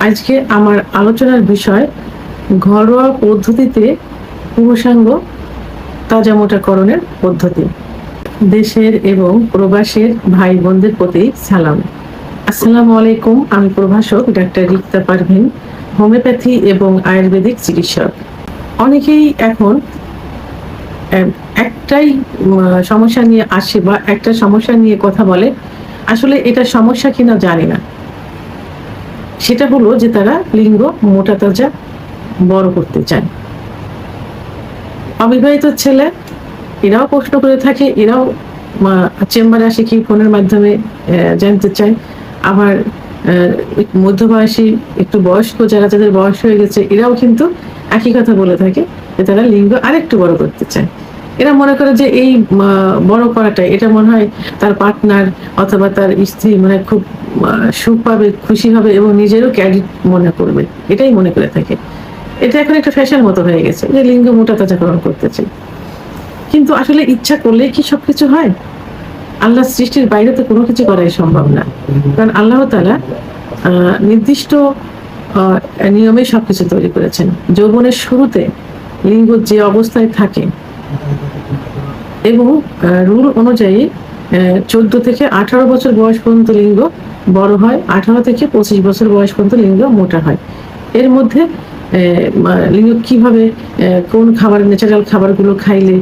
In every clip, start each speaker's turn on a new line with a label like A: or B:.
A: আজকে আমার আলোচনার বিষয় ঘরোয়া পদ্ধতিতে পুরুষাঙ্গ তাজা মোটাকরণের পদ্ধতি। দেশের এবং প্রবাসের ভাই বোনদের প্রতি সালাম। আসসালামু আলাইকুম। আমি প্রভাষক ডাক্তার রিক্তা পারভিন, হোমিওপ্যাথি এবং আয়ুর্বেদিক চিকিৎসক। অনেকেই এখন একটাই সমস্যা নিয়ে আসে বা একটা সমস্যা নিয়ে কথা বলে, আসলে এটা সমস্যা কিনা জানি না। সেটা হলো যে তারা লিঙ্গ মোটা তাজা বড় করতে চায়। অবিবাহিত ছেলে এরাও প্রশ্ন করে থাকে, এরাও চেম্বারে আসে কি ফোনের মাধ্যমে জানতে চায়। আবার মধ্যবয়সী একটু বয়স্ক যাদের বয়স হয়ে গেছে এরাও কিন্তু একই কথা বলে থাকে যে তারা লিঙ্গ আরেকটু বড় করতে চায়। এরা মনে করে যে এই বড় করাটা এটা মনে হয় তার পার্টনার অথবা তার স্ত্রী মানে খুব সুখ পাবে, খুশি হবে এবং নিজেরও ক্যারিট মনে করবে, এটাই মনে করে থাকে। এটা এখন একটা ফ্যাশন মতো হয়ে গেছে যে লিঙ্গ মোটা তাজাকরণ করতে চাই। কিন্তু আসলে ইচ্ছা করলে কি সবকিছু হয়? আল্লাহ সৃষ্টির বাইরে তো কোনো কিছু করাই সম্ভব না, কারণ আল্লাহ তাআলা নির্দিষ্ট নিয়মে সবকিছু তৈরি করেছেন। যৌবনের শুরুতে লিঙ্গ যে অবস্থায় থাকে এবং রুল অনুযায়ী 14 থেকে 18 বছর বয়স পর্যন্ত লিঙ্গ বড় হয়, 18 থেকে 25 বছর বয়স পর্যন্ত লিঙ্গ মোটা হয়। এর মধ্যে লিঙ্গ কিভাবে কোন খাবার, ন্যাচারাল খাবারগুলো খাইলে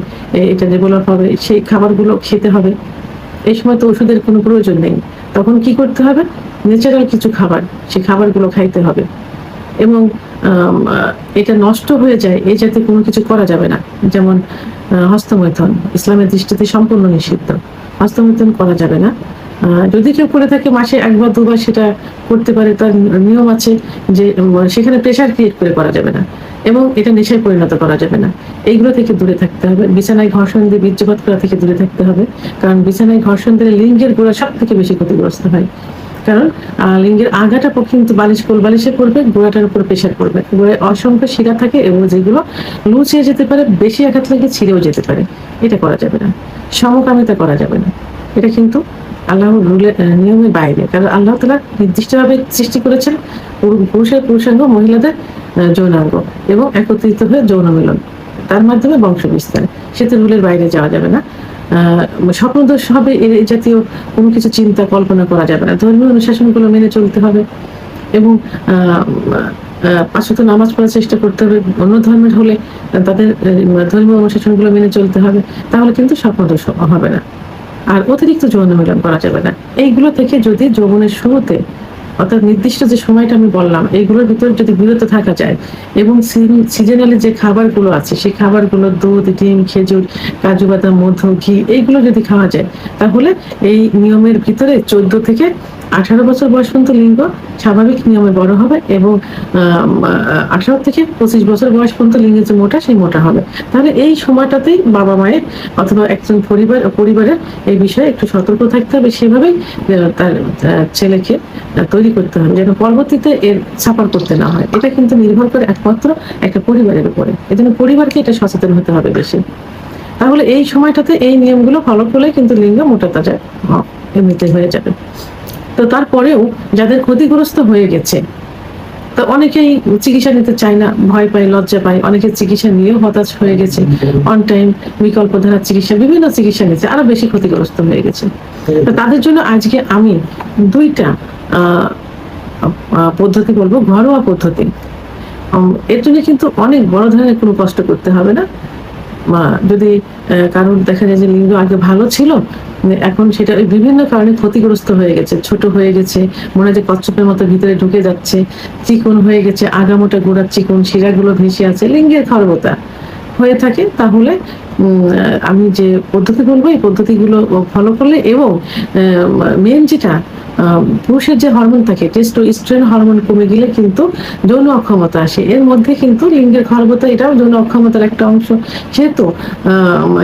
A: এটা ডেভেলপ হবে, সেই খাবারগুলো খেতে হবে। এই সময় তো ওষুধের কোনো প্রয়োজন নেই, তখন কি করতে হবে? ন্যাচারাল কিছু খাবার, সেই খাবারগুলো খাইতে হবে। এবং এটা নষ্ট হয়ে যায় এই জাতীয় কোনো কিছু করা যাবে না। যেমন হস্তমৈথুন ইসলামের দৃষ্টিতে সম্পূর্ণ নিষিদ্ধ। হস্তমৈথুন করা যাবে না। যদি কেউ করে থাকে মাসে একবার দুবার সেটা করতে পারে, তার নিয়ম আছে যে সেখানে প্রেশার ক্রিয়েট করে করা যাবে না এবং এটা নেশায় পরিণত করা যাবে না। এইগুলো থেকে দূরে থাকতে হবে। বিছানায় ঘর্ষণ দিয়ে বীর্যপাত করা থেকে দূরে থাকতে হবে, কারণ বিছানায় ঘর্ষণ দিলে লিঙ্গের গোড়া সব থেকে বেশি ক্ষতিগ্রস্ত হয়। কারণ লিঙ্গের আগাটা কিন্তু কোল বালিশে পড়বে, গোড়াটার উপর প্রেশার পড়বে। গোড়ায় অসংখ্য শিরা থাকে এবং যেগুলো লুচিয়ে যেতে পারে, বেশি আঘাত লাগে ছিঁড়েও যেতে পারে। এটা করা যাবে না। সমকামিতা করা যাবে না। এটা কিন্তু আল্লাহর রুলের নিয়মের বাইরে, কারণ আল্লাহ তাআলা নির্দিষ্টভাবে সৃষ্টি করেছেন পুরুষের পুরুষাঙ্গ, মহিলাদের যৌনাঙ্গ এবং একত্রিত হয়ে যৌন মিলন, তার মাধ্যমে বংশ বিস্তার। সেটা রুলের বাইরে যাওয়া যাবে না। স্বপ্নদোষ হবে এই জাতীয় কোনো কিছু চিন্তা কল্পনা করা যাবে না। ধর্মীয় অনুশাসনগুলো মেনে চলতে হবে এবং 5 ওয়াক্ত নামাজ পড়ার চেষ্টা করতে হবে। অন্য ধর্মের হলে তাদের ধর্মীয় অনুশাসনগুলো মেনে চলতে হবে, তাহলে কিন্তু স্বপ্নদোষ হবে না। আর অতিরিক্ত যৌন মিলন করা যাবে না। এইগুলো থেকে যদি যৌবনের শুরুতে, অর্থাৎ নির্দিষ্ট যে সময়টা আমি বললাম, এইগুলোর ভিতরে যদি বিরত থাকা যায় এবং সিজনালি যে খাবারগুলো আছে সেই খাবারগুলো দুধ, ডিম, খেজুর, কাজু বাদাম, মধু, ঘি, এইগুলো যদি খাওয়া যায়, তাহলে এই নিয়মের ভিতরে 14 থেকে 18 বছর বয়স পর্যন্ত লিঙ্গ স্বাভাবিক নিয়মে বড় হবে এবং 18 থেকে 25 বছর বয়স পর্যন্ত লিঙ্গের যে মোটা, সেই মোটা হবে। তাহলে এই সময়টাতেই বাবা মায়ের অথবা একজন পরিবারের এই বিষয়ে একটু সতর্ক থাকতে হবে। সেভাবেই তার ছেলেকে তৈরি করতে হবে যেন পরবর্তীতে এর সাফার করতে না হয়। এটা কিন্তু নির্ভর করে একমাত্র একটা পরিবারের উপরে। এজন্য পরিবারকে এটা সচেতন হতে হবে বেশি। তাহলে এই সময়টাতে এই নিয়মগুলো ফলো করলে কিন্তু লিঙ্গ মোটা তাজা এমনিতে হয়ে যাবে। তো তারপরেও যাদের ক্ষতিগ্রস্ত হয়ে গেছে, তো অনেকেই চিকিৎসা নিতে চায় না, ভয় পায়, লজ্জা পায়। অনেকে চিকিৎসা নিয়েও হতাশ হয়ে গেছে, অন টাইম বিকল্প ধারা চিকিৎসা, বিভিন্ন চিকিৎসা নিচ্ছে, আরো বেশি ক্ষতিগ্রস্ত হয়ে গেছে। তো তাদের জন্য আজকে আমি 2টা পদ্ধতি বলবো, ঘরোয়া পদ্ধতি। এর জন্য কিন্তু অনেক বড় ধরনের কোনো কষ্ট করতে হবে না। যদি কারোর দেখা যায় যে লিঙ্গ আগে ভালো ছিল, এখন সেটা বিভিন্ন কারণে ক্ষতিগ্রস্ত হয়ে গেছে, ছোট হয়ে গেছে, মনে হয় যে কচ্ছপের মতো ভিতরে ঢুকে যাচ্ছে, চিকন হয়ে গেছে, আগামোটা গোড়ার চিকন, শিরাগুলো ভেসে আছে, লিঙ্গের খর্বতা হয়ে থাকে, তাহলে আমি যে পদ্ধতি বলবো এই পদ্ধতিগুলো ফলো করলে এবং মেন যেটা পুরুষের যে হরমোন থাকে টেস্টোস্টেরন হরমোন কমে গেলে কিন্তু যৌন অক্ষমতা আসে। এর মধ্যে কিন্তু লিঙ্গের খর্বতা এটাও যৌন অক্ষমতার একটা অংশ। যেহেতু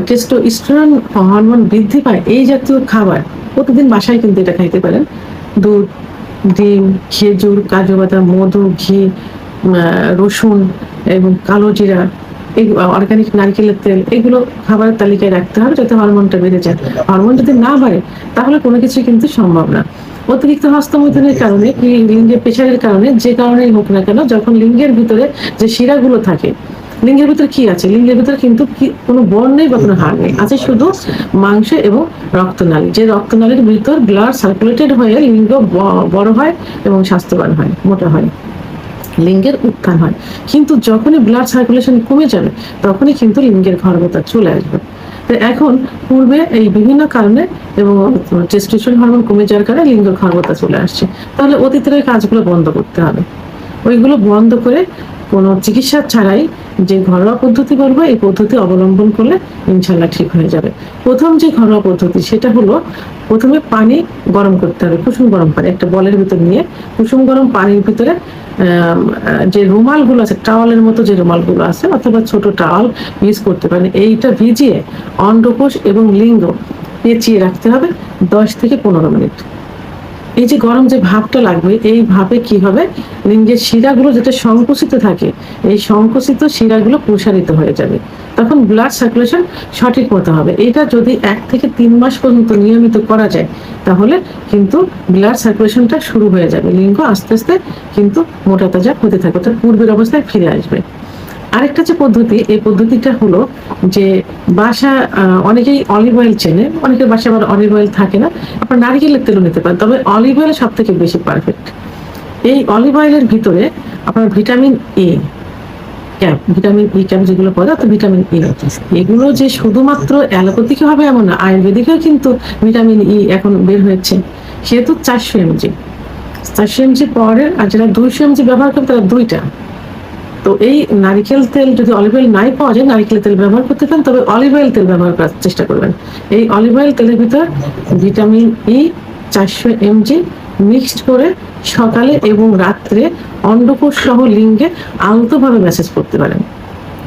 A: টেস্টোস্টেরন হরমোন বৃদ্ধি পায়, এই জাতীয় খাবার প্রতিদিন বাসায় কিন্তু এটা খাইতে পারেন। দুধ, ডিম, খেজুর, কাজু বাদাম, মধু, ঘি, রসুন এবং কালো জিরা, এই অর্গানিক নারকেলের তেল, এগুলো খাবারের তালিকায় রাখতে হবে যাতে হরমোনটা বেড়ে যায়। হরমোন যদি না বাড়ে তাহলে কোনো কিছু কিন্তু সম্ভব না। অতিরিক্ত হস্তমৈথুনের কারণে কি লিঙ্গের প্রেশারের কারণে, যে কারণেই হোক না কেন, যখন লিঙ্গের ভিতরে যে শিরাগুলো থাকে, লিঙ্গের ভিতরে কি আছে, লিঙ্গের ভিতরে কিন্তু কোনো বল নেই বা কোনো হাড় নেই, আছে শুধু মাংস এবং রক্তনালী। যে রক্তনালীর ভিতর ব্লাড সার্কুলেটেড হয়ে লিঙ্গ বড় হয় এবং স্বাস্থ্যবান হয়, মোটা হয়, লিঙ্গের উত্থান হয়। কিন্তু যখনই ব্লাড সার্কুলেশন কমে যাবে তখনই কিন্তু লিঙ্গের খর্বতা চলে আসবে। তো এখন পূর্বে এই বিভিন্ন কারণে এবং টেস্টোস্টেরন হরমোন কমে যাওয়ার কারণে লিঙ্গের খর্বতা চলে আসছে। তাহলে অতীতের এই কাজগুলো বন্ধ করতে হবে। ওইগুলো বন্ধ করে কোনো চিকিৎসা ছাড়াই যে ঘরোয়া পদ্ধতি বলবো, এই পদ্ধতি অবলম্বন করলে ইনশাল্লাহ ঠিক হয়ে যাবে। প্রথম যে ঘরোয়া পদ্ধতি সেটা হলো, প্রথমে পানি গরম করতে হবে, কুসুম গরম পানি একটা বলের ভিতর নিয়ে কুসুম গরম পানির ভিতরে যে রুমালগুলো আছে, টাওয়ালের মতো যে রুমালগুলো আছে অথবা ছোট টাওয়াল ইউজ করতে পারেন, এইটা ভিজিয়ে অন্ডকোষ এবং লিঙ্গ পেঁচিয়ে রাখতে হবে 10 থেকে 15 মিনিট। এই যে গরম যে ভাবটা লাগবে, এই ভাবে কি হবে, লিঙ্গের শিরাগুলো যেটা সংকুচিত থাকে, এই সংকুচিত শিরাগুলো প্রসারিত হয়ে যাবে, তখন ব্লাড সার্কুলেশন সঠিক মতো হবে। এটা যদি 1 থেকে 3 মাস পর্যন্ত নিয়মিত করা যায় তাহলে কিন্তু ব্লাড সার্কুলেশনটা শুরু হয়ে যাবে, লিঙ্গ আস্তে আস্তে কিন্তু মোটা তাজা হতে থাকবে, তার পূর্বের অবস্থায় ফিরে আসবে। আরেকটা যে পদ্ধতি, এই পদ্ধতিটা হলো যে বাসা অনেকেই অলিভ অয়েল চেনে, অনেকের বাসায় আবার অলিভ অয়েল থাকে না, আপনার নারিকেলের তেলও নিতে পারেন, তবে অলিভ অয়েল সব থেকে বেশি পারফেক্ট। এই অলিভ অয়েলের ভিতরে আপনার vitamin A cap, vitamin E cap যেগুলো পাওয়া যায়, তো ভিটামিন ই, এগুলো যে শুধুমাত্র অ্যালোপ্যাথিক হবে এমন না, আয়ুর্বেদিকেও কিন্তু ভিটামিন ই এখন বের হয়েছে। সেহেতু 400 mg, 400 mg পাওয়ারের, আর যারা 200 mg ব্যবহার করে তারা 2টা। তো এই নারিকেল তেল যদি অলিভ অয়েল নাই পাওয়া যায়, নারিকেল তেল ব্যবহার করতে পারেন, তবে অলিভ অয়েল তেল ব্যবহার করার চেষ্টা করবেন। এই অলিভ অয়েল তেলের ভিতর ভিটামিন ই 400 mg মিক্সড করে সকালে এবং রাত্রে অন্ডকোষ সহ লিঙ্গে আলতোভাবে ম্যাসেজ করতে পারেন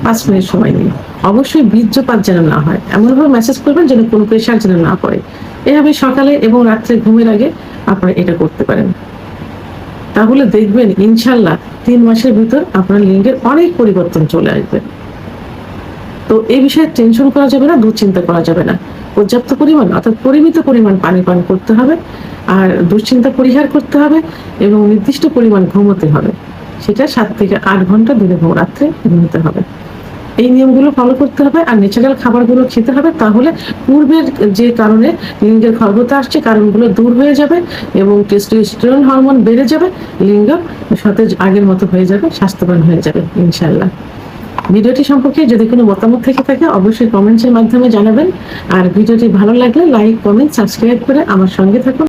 A: 5 মিনিট সময় নিয়ে। অবশ্যই বীর্যপাত যেন না হয়, এমনভাবে ম্যাসেজ করবেন যেন কোনো প্রেশার যেন না পড়ে। এভাবে সকালে এবং রাত্রে ঘুমের আগে আপনারা এটা করতে পারেন। তাহলে দেখবেন ইনশাল্লাহ 3 মাসের ভিতর আপনার লিঙ্গের অনেক পরিবর্তন চলে আসবে। তো এই বিষয়ে টেনশন করা যাবে না, দুশ্চিন্তা করা যাবে না। পর্যাপ্ত পরিমাণ অর্থাৎ পরিমিত পরিমাণ পানি পান করতে হবে, আর দুশ্চিন্তা পরিহার করতে হবে এবং নির্দিষ্ট পরিমাণ ঘুমোতে হবে, সেটা 7 থেকে 8 ঘন্টা দিনে রাত্রে ঘুমোতে হবে। এই নিয়মগুলো ফলো করতে হবে আর ন্যাচারাল খাবারগুলো খেতে হবে। তাহলে পূর্বের যে কারণে লিঙ্গের খর্বতা আসছে কারণগুলো দূর হয়ে যাবে এবং টেস্টোস্টেরন হরমোন বেড়ে যাবে, লিঙ্গ সতেজ আগের মতো হয়ে যাবে, স্বাস্থ্যবান হয়ে যাবে ইনশাআল্লাহ। ভিডিওটি সম্পর্কে যদি কোনো মতামত থেকে থাকে অবশ্যই কমেন্টসের মাধ্যমে জানাবেন। আর ভিডিওটি ভালো লাগলে লাইক, কমেন্ট, সাবস্ক্রাইব করে আমার সঙ্গে থাকুন।